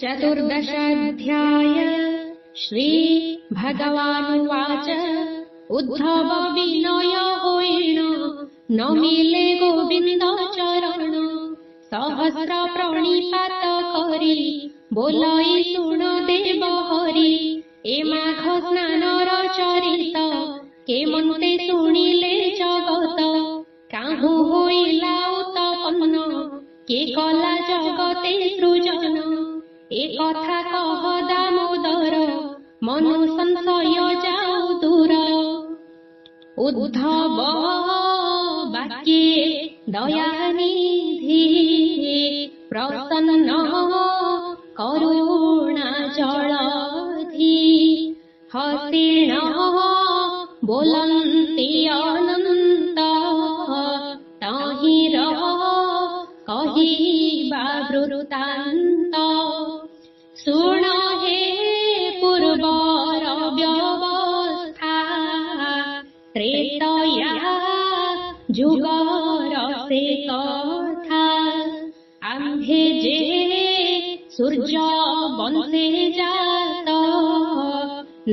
चतुर्दशाध्याय श्रीभगवानुवाच उद्धव विनय होइण न मिले गोविंद चरण सहस्र प्रणिपात करी बोलाई शुण देव हरि ए माघ स्नानर चरित केमन्ते शुणिले जगत काहू होइला उत्पन्न के कला जगते सृजन ए कथा कह दामोदर मनु संशय जाऊ दूर। उद्धव वाक्ये दयानिधि प्रसन्न करुणा जलधि हसीण बोलन्ति अनंत तहिर कहिबा वृत्तान्त शुण हे पूर्वर व्यवस्था त्रेतया जुगर से कथा आम्भे जे सूर्य वंशे जात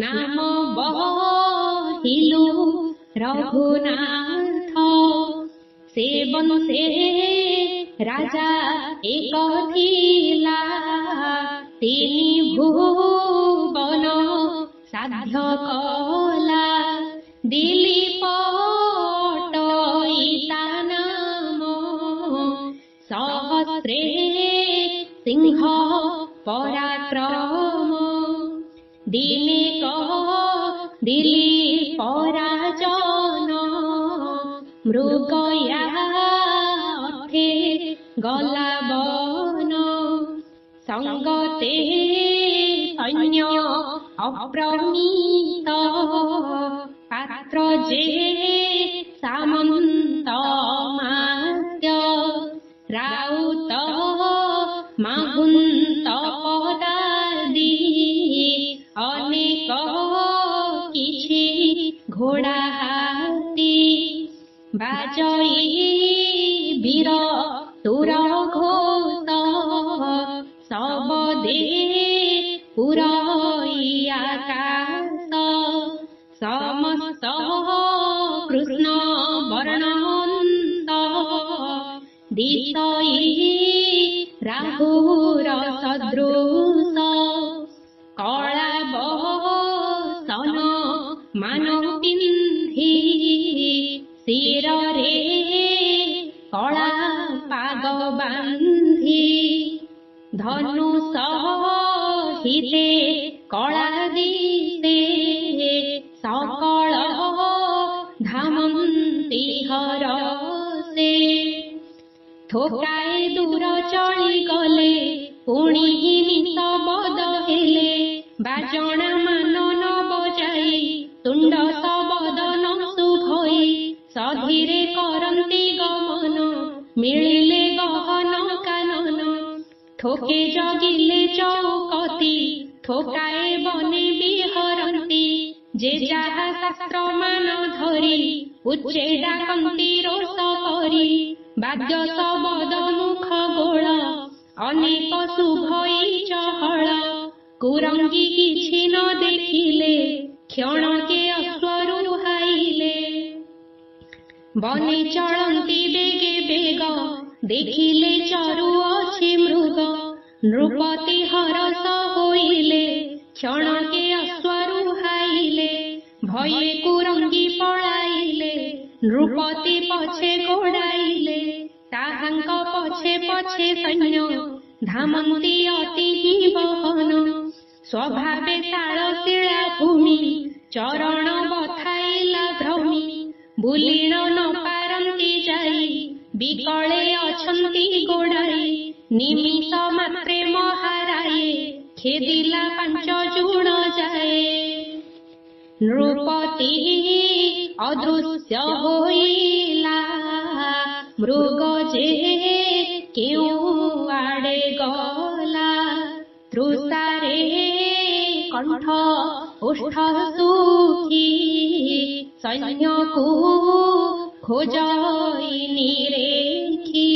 नाम बहिलु रघुनाथ से वंशे राजा एक थिला तिनी भुवन साध्य कला दिलीप टईता नाम सहस्रे सिंह पराक्रम दिने दिलीप पराजन मृगया अथे गला बन संगते सैन्य अप्रमीत पात्र जे सामंत मात्य राउत माहुंत पदादि अनेक किछि घोड़ा हाथी बाजई वीर तुर घोष सब दे पुरई आकाश समस्त कृष्ण वर्णवंत दिशई राहुर सदृश कला बसन मानव पिंधि शिर रे कला पाग बांधी धनुष हिते कला दिशे सकल धामन्ति हरसे थोकाए दूर चली गले पुणी निश बद हेले बाजण मान न बजाई तुंड सबदन सुभई सधीरे करन्ति गमन मिलिले गहन कानन ठोके जगिले चौकती ठोकाए बने बिहरती जे जाहा शास्त्र मान धरी उच्चे डाकन्ति रोष करी बाद्य सबद मुख गोल अनेक शुभई चहल कुरंगी किछि न देखिले क्षणके अश्वरु हाइले बने चलन्ति बेगे बेग देखिले चरु अछि मृग नृपति हरस होइले क्षणके अश्वरु हाइले भये कुरंगी पळाइले नृपति पछे गोड़ाइले ताहांक पछे पछे सैन्य धामन्ति अति बहन स्वभावे तालशिला भूमि चरण बथाइला भ्रमि बुलिण न पारन्ति जाई बिकले अछन्ति गोड़ाई निमिष मात्रे महाराये खेदिला पांच जुण जाए नृपति अदृश्य होइला मृग जे केउ आड़े गला तृषारे कंठ ओष्ठ सुखी सैन्यकु खोजई निरेखी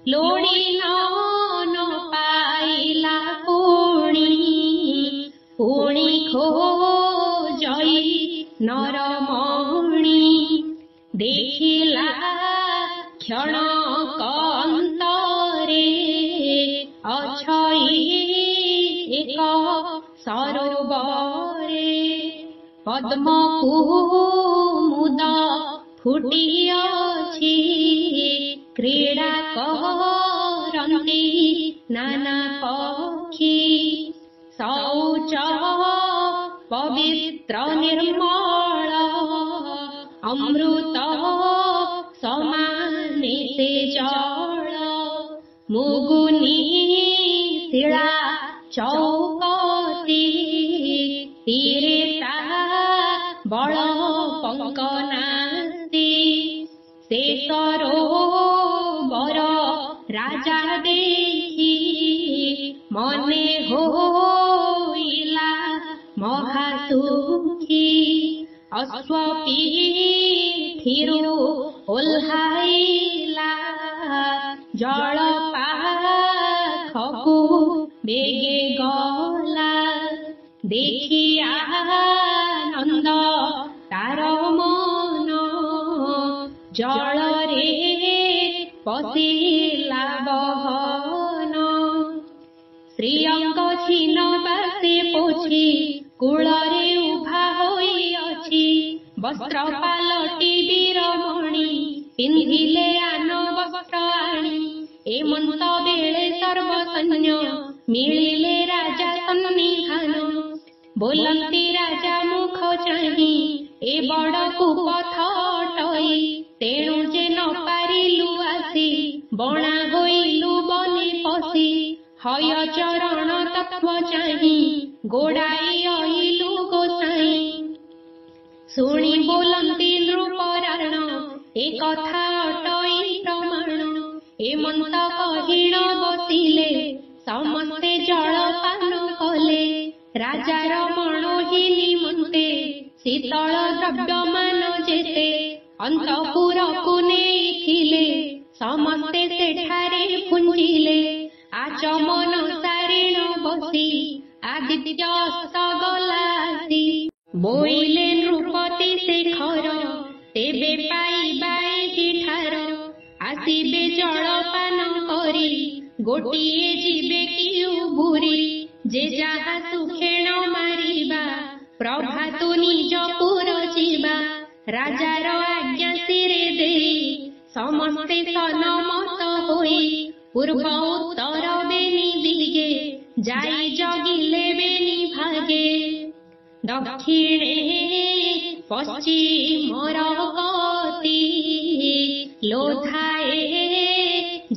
लोड़ी न पाइला को पुणी खोजई नरमणि देखिला क्षण अंतरे अछई एक सरोवरे पद्म कुमुद फुटिअछि क्रीड़ा करन्ति नाना पक्षी शौच पवित्र निर्मल अमृत समाने से जल मुगुनी शिला चौकती तीरे ता बल पंकनास्ति से सरोवर राजा देखी मने होइला महासुखी अश्वपीठिरु ओह्लाइला जल पाखकु बेगे गला देखि आनंद तार मन जल रे पशिला बहन श्रीअंग छिन बासे पोछि कूଳରେ उभा होइअछि वस्त्र पालटी वीरमणि पिंधिले आन वस्त्र आणी एमंत बेले सर्व सैन्य मिलिले राजा सन्निधान बोलंती राजा मुख चाहि ए बड़ कुपथ अटई तेणु जे न पारिलु आसी बणा होइलु बने पशि हय चरण तत्व चाहि गोड़ाई अइलु गोसाई शुणी बोलंती नृपराण ए कथा अटई प्रमाण एमंत कहिण बसिले समस्ते जलपान कले राजार मनोहिनी मुंते शीतल द्रव्यमान जेते अंतपुरकु नेइथिले समस्ते सेठारे पुंजिले आचमन सारिण बसी आदित्य गलासी बोइले नृपति शेखर तेबे पाइबा एहि ठार आसिबे जलपान करी गोटिए जीवे किउ बुरी जे जाहा सुखेण मारिबा प्रभातु निज पुर जीवा राजार आज्ञा सिरे देई समस्ते सनमत होई पूर्व उत्तर बेनी दिगे जाई जगिले बेनी भागे दक्षिणे पश्चिमर गति लोधाए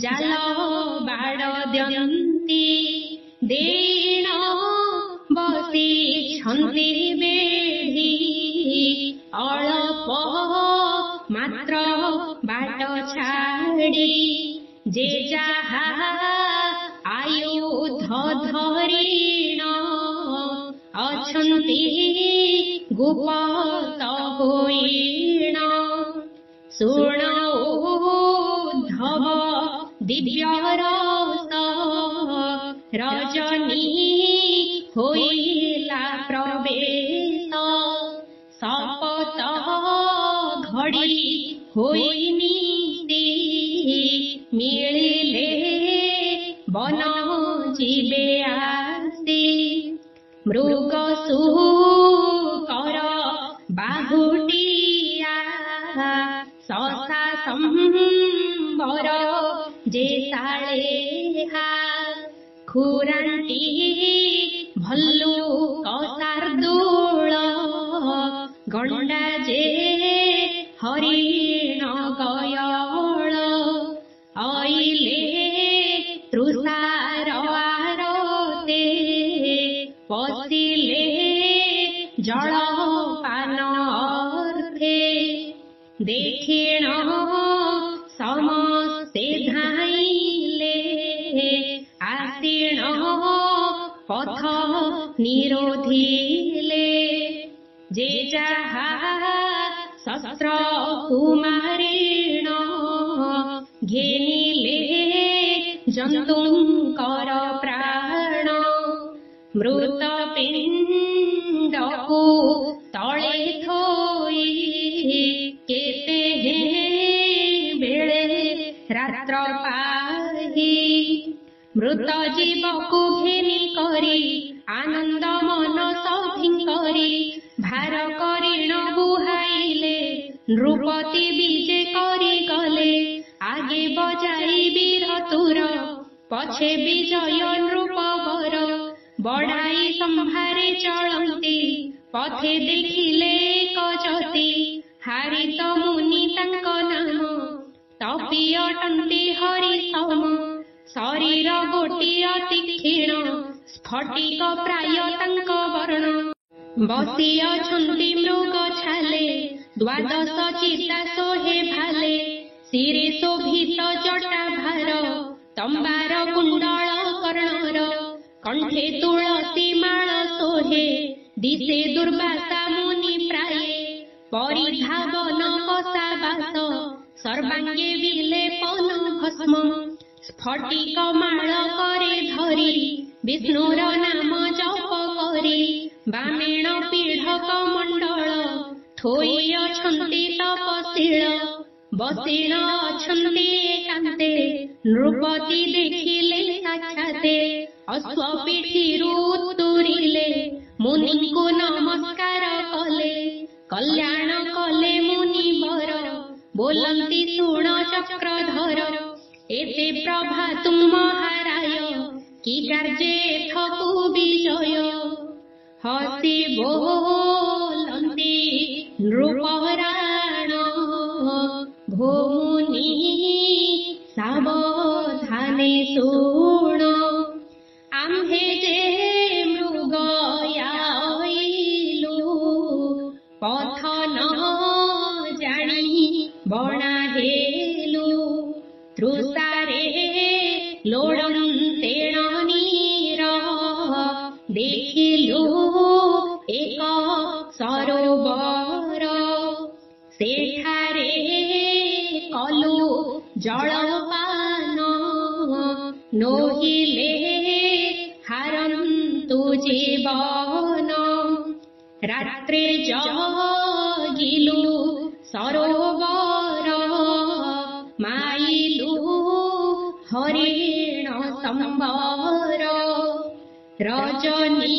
जाल बाड़ द्यन्ति देण बसी छन्ति बेढी अल्प मात्र बाट छाड़ी जे जाहा आयुध धरिण अछन्ति गुप्त होइण शुण उद्धव दिव्य रस रजनी होइला प्रवेश शपथ घड़ी होइनी मिलिले बन जीवे आसी मृग सुकर बाहुटिया ससा संबर जे साळेहा खुरांटी भल्लु कसार्दूल गंडा जे हरिण गयळ आइले तृषार आरते पशिले जलपान अर्थे देखिण समस्ते धाइले आसीण पथ निरोधिले जे जाहा शस्त्र कुमारेण घेनिले जन्तुंकर प्राण मृत पिंड ଶିବକୁ ଘେନି କରି ଆନନ୍ଦ ମନ ସଭିଙ୍କରି ଭାର କରିଣ ବୁହାଇଲେ ନୃପତି ବିଜେ କରି ଗଲେ ଆଗେ ବଜାଇ ବୀର ତୁର ପଛେ ବିଜୟ ନୃପବର ବଢାଇ ସମ୍ଭାରେ ଚଳନ୍ତି ପଥେ ଦେଖିଲେ କଜତି ହାରିତ ମୁନି ତାଙ୍କ ନାମ ତପି ଅଟନ୍ତି ହରି ସମ ଶରୀର ଗୋଟିଏ ତୀକ୍ଷଣ ସ୍ଫଟିକ ପ୍ରାୟ ତାଙ୍କ ବର୍ଣ୍ଣ ବସି ଅଛନ୍ତି ମୃଗ ଛାଲେ ଦ୍ୱାଦଶ ଚିତା ଶୋହେ ଭାଲେ ଶିରେ ଶୋଭିତ ଜଟା ଭାର ତମ୍ବାର କୁଣ୍ଡଳ କର୍ଣ୍ଣର କଣ୍ଠେ ତୁଳସୀ ମାଳ ଶୋହେ ଦିଶେ ଦୁର୍ବାସା ମୁନି ପ୍ରାୟେ ପରିଧାବନ କଷା ବାସ ସର୍ବାଙ୍ଗେ ବିଲେପନ ଭସ୍ମ ସ୍ଫଟିକ ମାଳ କରେ ଧରି ବିଷ୍ଣୁର ନାମ ଜପ କରି ବାମେଣ ପୀଢ଼କ ମଣ୍ଡଳ ଥୋଇ ଅଛନ୍ତି ତପଶୀଳ ବସିଣ ଅଛନ୍ତି ଏକାନ୍ତେ ନୃପତି ଦେଖିଲେ ସାକ୍ଷାତେ ଅଶ୍ୱ ପିଠିରୁ ଉତୁରିଲେ ମୁନିଙ୍କୁ ନମସ୍କାର କଲେ କଲ୍ୟାଣ କଲେ ମୁନି ବର ବୋଲନ୍ତି ଶୁଣ ଚକ୍ରଧର ଏତେ ପ୍ରଭା ତୁମ ହାରାୟ କି କାର୍ଯ୍ୟ ଏଥକୁ ବିଜୟ ହସି ବୋଲନ୍ତି ନୃପରାଣ ଭୂମୁନି ସାବଧାନେ ଶୁଣ ଆମ୍ଭେ ଯେ ମୃଗୟାଇଲୁ ପଥ ନ ଜାଣି ବଣା ହେଲୁ ତୃଷାରେ ଲୋଡ଼ନ୍ତେଣ ନୀର ଦେଖିଲୁ ଏକ ସରୋବର ସେଠାରେ କଲୁ ଜଳପାନ ନୋହିଲେ ହାରନ୍ତୁ ଜୀବନ ରାତ୍ରେ ଜଗିଲୁ ସରୋବର ମାଇଲୁ ହରିଣ ସମ୍ବର ରଜନୀ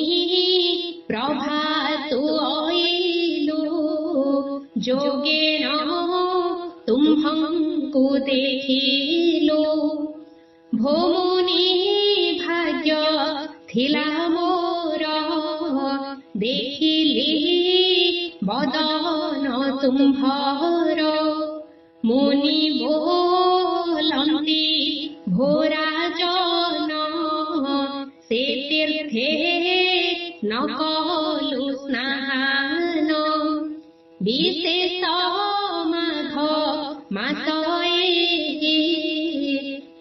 ପ୍ରଭାତୁ ଅଇଲୁ ଯୋଗେନ ତୁମ୍ଭଙ୍କୁ ଦେଖିଲୁ ଭୂମୁନି ଭାଗ୍ୟ ଥିଲା ମୋର ଦେଖିଲି ବଦନ ତୁମ୍ଭର ମୁନି ବୋଲନ୍ତି ଭୋରାଜନ ସେ ତୀର୍ଥେ ନ କଲୁ ସ୍ନାନ ବିଶେଷ ମାଘ ମାସ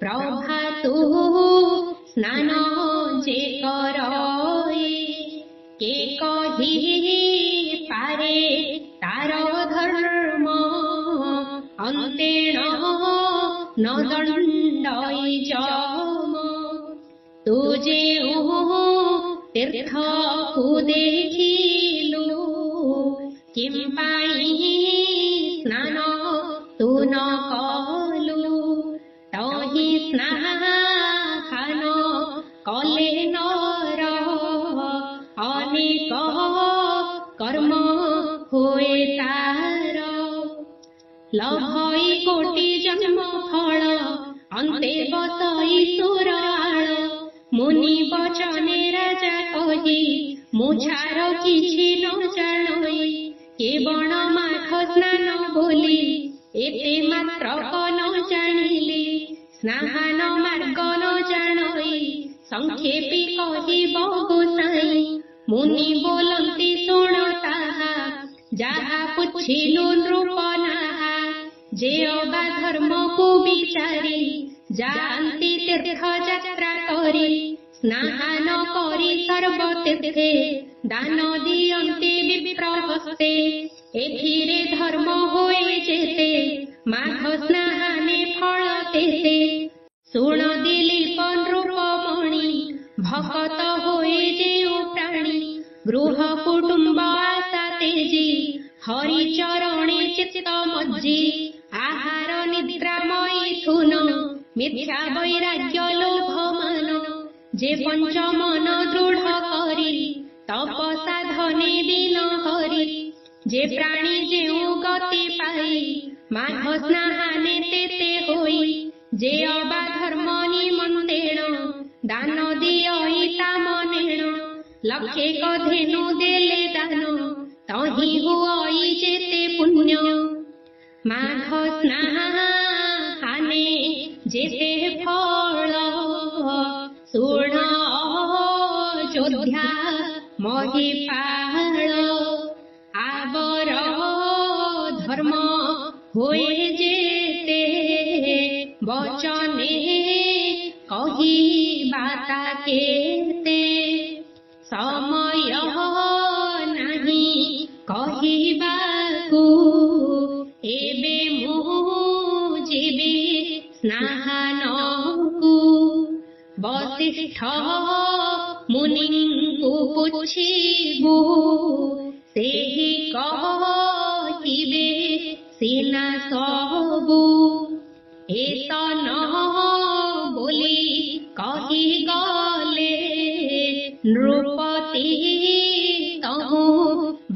ପ୍ରଭାତୁ ସ୍ନାନ ଯେ କରଇ କେ କହି ପାରେ ତାର ଧର୍ମ ଅନ୍ତେଣ ନ ଦଣ୍ଡଇ ଯମ ତୁ ଯେଉଁ ତୀର୍ଥକୁ ଦେଖିଲୁ କିମ୍ ପାଇଁ ସ୍ନାନ ତୁ ନ କଲୁ ତହି ସ୍ନାନ କଲେ ନର ଅନେକ କର୍ମ ହୁଏ ତାର ଲଭଇ କୋଟି ଜନ୍ମ ଫଳ ଅନ୍ତେ ବସଇ ସୁରାଳ ମୁନି ବଚନେ ରାଜା କହି ମୁଛାର କିଛି ନ ଜାଣଇ କେବଳ ମାଘ ସ୍ନାନ ବୋଲି ଏତେ ମାତ୍ର ନ ଜାଣିଲି ସ୍ନାନ ମାର୍ଗ ନ ଜାଣଇ ସଂକ୍ଷେପି କହିବ ଗୋସାଇଁ ମୁନି ବୋଲନ୍ତି ଶୁଣ ତାହା ଯାହା ପୁଛିଲୁ ନୃପନାହା ଯେ ଅବା ଧର୍ମକୁ ବିଚାରି ଯାଆନ୍ତି ତୀର୍ଥ ଯାତ୍ରା କରି ସ୍ନାନ କରି ସର୍ବତୀର୍ଥେ ଦାନ ଦିଅନ୍ତି ବିପ୍ର ହସ୍ତେ ଏଥିରେ ଧର୍ମ ହୁଏ ଯେତେ ମାଘ ସ୍ନାନେ ଫଳ ତେତେ ଶୁଣ ଦିলীପ ନୃପମଣି ଭକତ ହୋଇ ଯେଉଁ ପ୍ରାଣୀ ଗୃହ କୁଟୁମ୍ବ ଆଶା ତେଜି ହରି ଚରଣେ ଚିତ୍ତ ମଜ୍ଜି ଆହାର ନିଦ୍ରା ମୈଥୁନ ମିଥ୍ୟା ବୈରାଗ୍ୟ ଲୋଭ ମାନ जे पंच मन दृढ़ करी तप साधने बिन हरि जे प्राणी जेउ गति पाई माघ स्नाहाने तेते होई जे अबा धर्म निमंत्रेण दान दियई ता मनेण लक्षे धेनु देले दान तहि हुई जेते पुण्य माघ स्नाहाने जेते फल सुण जोध्या महिपाल आवर धर्म होए जेते वचने कही बाता केते समय नहीं कहिबाकू एबे मु जीवी स्नानकू वसिष्ठ मुनिଙ୍କୁ पुछिबू सेहि कहिबे सीना सबू एत न बोली कही गले नृपति तहु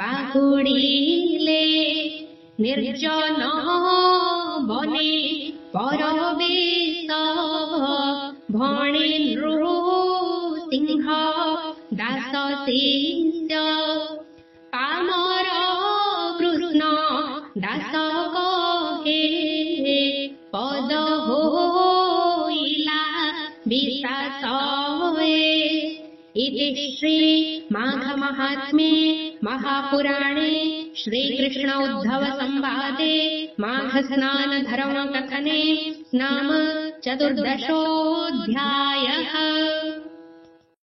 बाहुड़िले निर्जन बने परवेश भणे नृसिंह दास शिष्य पामर कृष्ण दास कहे पद होइला विश्वास इति श्री माघ महात्म्ये महापुराणे श्रीकृष्ण उद्धव संवादे माघ स्नान धर्म कथने नाम 14ोऽध्यायः।